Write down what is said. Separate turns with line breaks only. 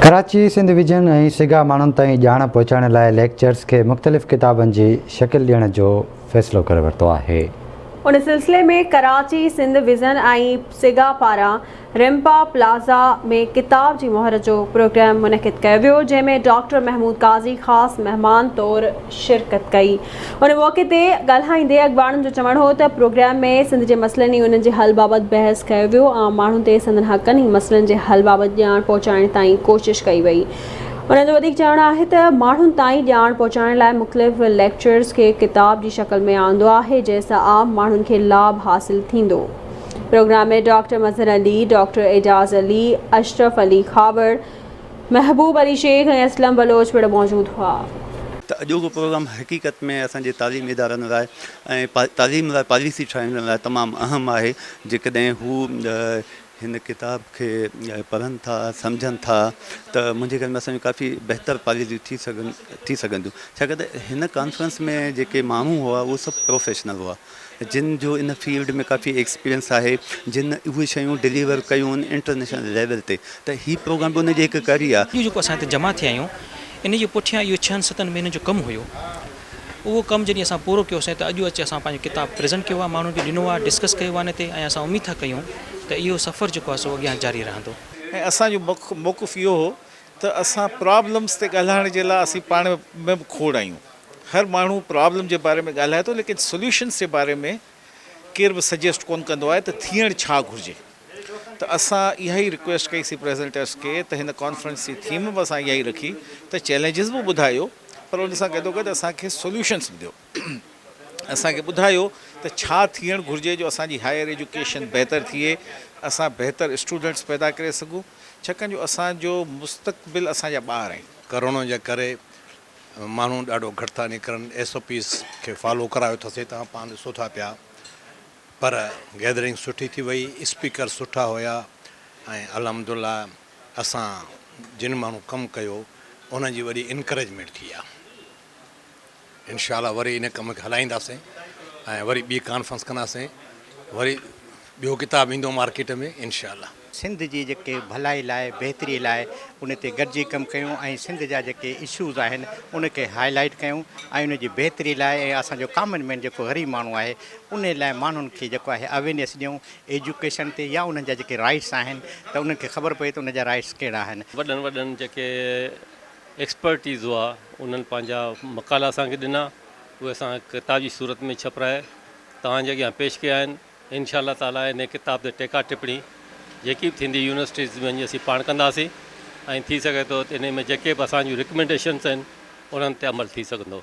Karachi Sindh vision ऐं सिगा माण्हुनि ताईं ॼाण पहुचाइण लाइ लेक्चर्स खे मुख़्तलिफ़ किताबनि जी शकिल ॾियण जो फ़ैसिलो करे वरितो आहे।
उन सिलसिले में कराची सिंध विज़न ऐं सिगा पारां रिम्पा प्लाज़ा में किताब जी मोहर जो प्रोग्राम मुनक़िद कयो वियो, जंहिंमें डॉक्टर महमूद काज़ी ख़ासि महिमान तौरु शिरकत कई। उन मौक़े ते ॻाल्हाईंदे अॻवाणनि जो चवणु हो त प्रोग्राम में सिंध जे मसइलनि ऐं उन्हनि जे हल बाबति बहस कयो वियो। आम माण्हुनि ते संदनि हक़नि ऐं मसइलनि जे हल बाबति ॼाण पहुचाइण ताईं कोशिशि कई वई। उन्हनि जो वधीक चवणु आहे त माण्हुनि ताईं ॼाण पहुचाइण लाइ मुख़्तलिफ़ लेक्चर्स खे किताब जी शक्ल में आंदो आहे, जंहिंसां आम माण्हुनि खे लाभ हासिल थींदो। प्रोग्राम में डॉक्टर मज़हर अली, डॉक्टर एजाज़ अली, अशरफ अली खावर, महबूब अली शेख ऐं असलम बलोच पिणु मौजूदु हुआ।
त अॼोको प्रोग्राम हक़ीक़त में असांजे तालीम इदारनि लाइ ऐं तालीम लाइ पॉलिसी ठाहिण लाइ तमामु अहम आहे। जेकॾहिं हू हिन किताब खे पढ़नि था, सम्झनि था, त मुंहिंजे ख़्याल में असांजो काफ़ी बहितर पॉलिसियूं थी सघंदियूं। छाकाणि त हिन कॉन्फ्रेंस में जेके माण्हू हुआ उहे सभु प्रोफेशनल हुआ, जिन जो इन फील्ड में काफ़ी एक्सपीरियंस आहे, जिन उहे शयूं डिलीवर कयूं इंटरनेशनल लेवल ते। त हीउ प्रोग्राम बि उनजी हिकु कड़ी आहे।
जेको असां हिते जमा थिया आहियूं, इन जे पुठियां इहो 6-7 महीननि जो कमु हुयो। उहो कमु जॾहिं असां पूरो कयोसीं त अॼु अची असां पंहिंजो किताब प्रेज़ेंट कयो आहे, माण्हुनि खे ॾिनो आहे, डिस्कस कयो आहे इन ते, ऐं असां उमेद था कयूं त इहो सफ़र जेको आहे सो अॻियां जारी रहंदो।
ऐं असांजो मौक़िफ़ इहो हो त असां प्रॉब्लम्स ते ॻाल्हाइण जे लाइ असीं पाण में बि खोड़ आहियूं। हर माण्हू प्रॉब्लम जे बारे में ॻाल्हाए थो, लेकिन सोल्यूशन्स जे बारे में केर बि सजेस्ट कोन कंदो आहे त थियणु छा घुरिजे। त असां इहा ई रिक्वेस्ट कईसीं प्रेज़ेंटर्स खे त हिन कॉन्फ्रेंस जी थीम बि असां इहा ई रखी त चैलेंजिस बि ॿुधायो, पर उन सां गॾो गॾु असांखे सोल्यूशन्स बि ॾियो। असांखे ॿुधायो त छा थियणु घुरिजे जो असांजी हायर एजुकेशन बहितर थिए, असां बहितर स्टूडेंट्स पैदा करे सघूं, छाकाणि जो असांजो मुस्तक़बिल असांजा ॿार आहिनि।
करोना जे करे माण्हू ॾाढो घटि था निकिरनि, SOPs खे फॉलो करायो अथसीं, तव्हां पाण ॾिसो था पिया। पर गैदरिंग सुठी थी वई, स्पीकर सुठा हुया, ऐं अल्हम्दुलिल्लाह असां जिन माण्हू कमु कयो उन्हनि जी वरी इनकरेजमेंट थी आहे। इंशाअल्लाह वरी इन कम खे हलाईंदासीं ऐं वरी ॿी कॉन्फ्रेंस कंदासीं, वरी ॿियो किताब ईंदो मार्केट में इंशाअल्लाह।
सिंध जी जेके भलाई लाइ बहितरी लाइ उन ते गॾिजी कमु कयूं ऐं सिंध जा जेके इशूज़ आहिनि उनखे हाईलाइट कयूं ऐं उन जी बहितरी लाइ ऐं असांजो कॉमन मैन जेको ग़रीब माण्हू आहे उन लाइ माण्हुनि खे जेको आहे अवेयरनेस ॾियूं एजुकेशन ते, या उन्हनि जा जेके राइट्स आहिनि त उन्हनि खे ख़बर पए त उन जा राइट्स कहिड़ा आहिनि।
वॾनि जेके एक्सपर्टीज़ हुआ उन्हनि पंहिंजा मक़ाला असांखे ॾिना, उहे असां किताब जी सूरत में छपिराए तव्हांजे अॻियां पेश कया आहिनि। इंशाअल्लाह ताला इन किताब ते टेका टिप्पणी जेकी बि थींदी यूनिवर्सिटीज़ में असीं पाण कंदासीं, ऐं थी सघे थो इन में जेके बि असांजूं रिकमेंडेशन्स आहिनि उन्हनि ते अमल थी सघंदो।